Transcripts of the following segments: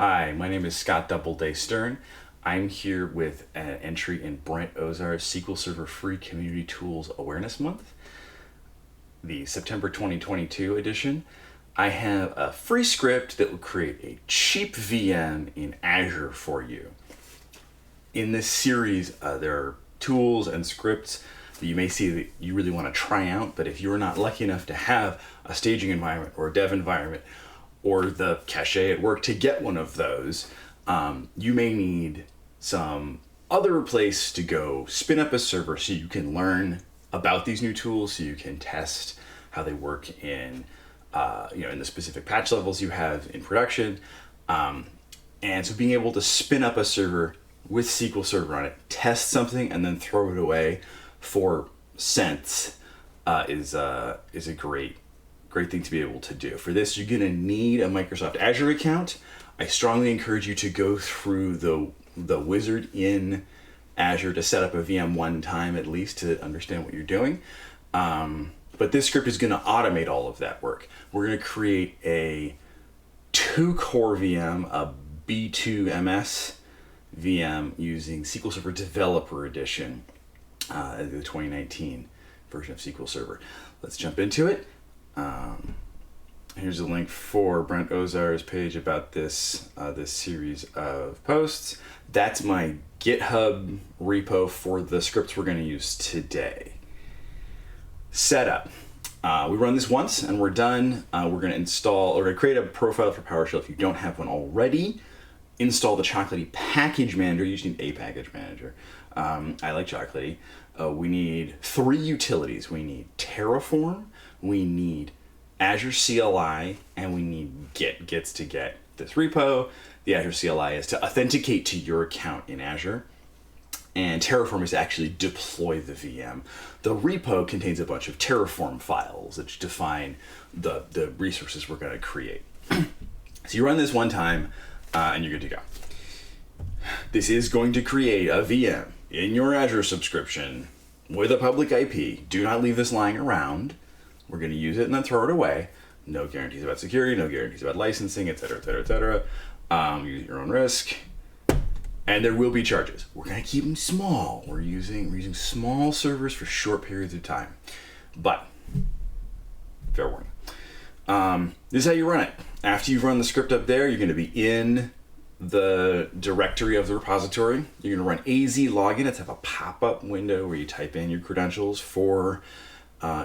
Hi, my name is Scott Doubleday-Stern. I'm here with an entry in Brent Ozar's SQL Server Free Community Tools Awareness Month, the September 2022 edition. I have a free script that will create a cheap VM in Azure for you. In this series, there are tools and scripts that you may see that you really want to try out, but if you're not lucky enough to have a staging environment or a dev environment or the cache at work to get one of those, you may need some other place to go spin up a server so you can learn about these new tools, so you can test how they work in the specific patch levels you have in production. And so being able to spin up a server with SQL Server on it, test something, and then throw it away for cents is a great thing to be able to do. For this, you're gonna need a Microsoft Azure account. I strongly encourage you to go through the wizard in Azure to set up a VM one time at least to understand what you're doing. But this script is gonna automate all of that work. We're gonna create a 2-core VM, a B2MS VM using SQL Server Developer Edition, the 2019 version of SQL Server. Let's jump into it. Here's a link for Brent Ozar's page about this series of posts. That's my GitHub repo for the scripts we're going to use today. Setup. We run this once and we're done. We're going to create a profile for PowerShell if you don't have one already. Install the Chocolatey package manager. You just need a package manager. I like Chocolatey. We need 3 utilities. We need Terraform, we need Azure CLI, and we need Git. Git's to get this repo. The Azure CLI is to authenticate to your account in Azure. And Terraform is to actually deploy the VM. The repo contains a bunch of Terraform files that define the resources we're going to create. So you run this one time, and you're good to go. This is going to create a VM in your Azure subscription with a public IP. Do not leave this lying around. We're going to use it and then throw it away. No guarantees about security, no guarantees about licensing, etc., etc., etc. Use at your own risk. And there will be charges. We're going to keep them small. We're using small servers for short periods of time. But, fair warning. This is how you run it. After you've run the script up there, you're going to be in the directory of the repository. You're going to run AZ login. It's have a pop-up window where you type in your credentials for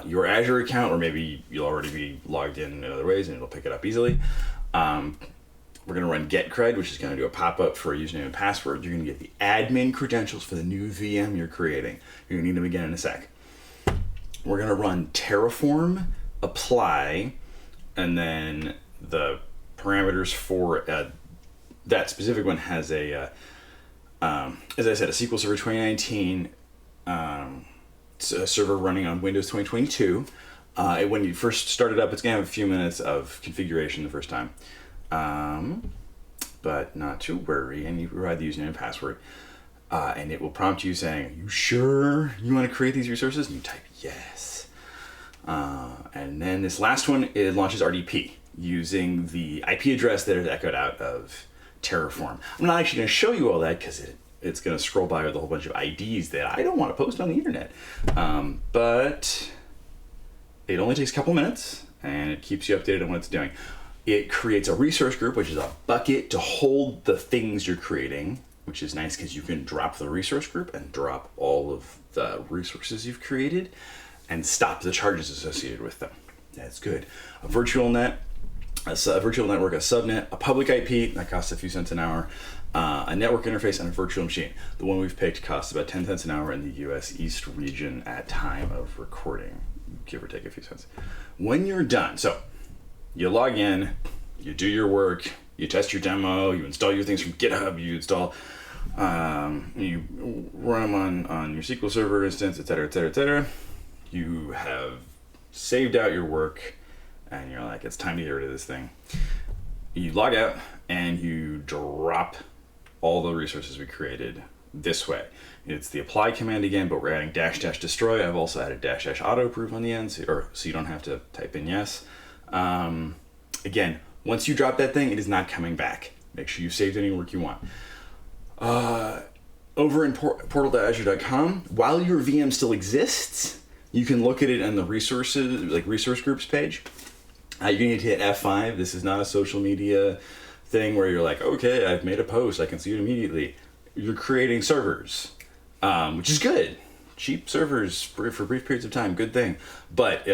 your Azure account, or maybe you'll already be logged in other ways and it'll pick it up easily. We're going to run getCred, which is going to do a pop-up for a username and password. You're going to get the admin credentials for the new VM you're creating. You're going to need them again in a sec. We're going to run Terraform, apply, and then the parameters for that specific one has as I said, a SQL Server 2019 server running on Windows 2022. When you first start it up, it's going to have a few minutes of configuration the first time. But not to worry, and you provide the username and password. And it will prompt you saying, you sure you want to create these resources? And you type yes. And then this last one, it launches RDP using the IP address that is echoed out of Terraform. I'm not actually going to show you all that because it's going to scroll by with a whole bunch of IDs that I don't want to post on the internet. But it only takes a couple minutes and it keeps you updated on what it's doing. It creates a resource group, which is a bucket to hold the things you're creating, which is nice because you can drop the resource group and drop all of the resources you've created and stop the charges associated with them. That's good. A virtual network, a subnet, a public IP, that costs a few cents an hour, a network interface, and a virtual machine. The one we've picked costs about 10 cents an hour in the US East region at time of recording, give or take a few cents. When you're done, so you log in, you do your work, you test your demo, you install your things from GitHub, you install, you run them on your SQL Server instance, etc., etc., etc. You have saved out your work, and you're like, it's time to get rid of this thing. You log out, and you drop all the resources we created this way. It's the apply command again, but we're adding -- destroy. I've also added -- auto approve on the end, so you don't have to type in yes. Again, once you drop that thing, it is not coming back. Make sure you've saved any work you want. Over in portal.azure.com, while your VM still exists, you can look at it on the resources, like resource groups page. You need to hit F5. This is not a social media thing where you're like, okay, I've made a post, I can see it immediately. You're creating servers, which is good. Cheap servers for brief periods of time, good thing. But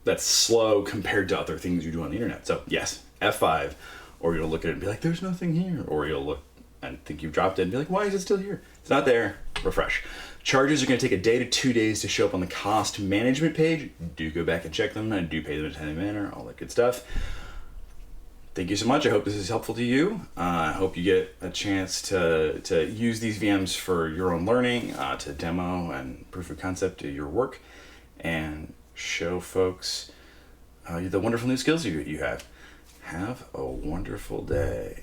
that's slow compared to other things you do on the internet. So yes, F5, or you'll look at it and be like, there's nothing here. Or you'll look and think you've dropped it and be like, why is it still here? It's not there. Refresh. Charges are going to take a day to 2 days to show up on the cost management page. Do go back and check them. I do pay them in a timely manner, all that good stuff. Thank you so much. I hope this is helpful to you. I hope you get a chance to use these VMs for your own learning, to demo and proof of concept to your work, and show folks the wonderful new skills you have. Have a wonderful day.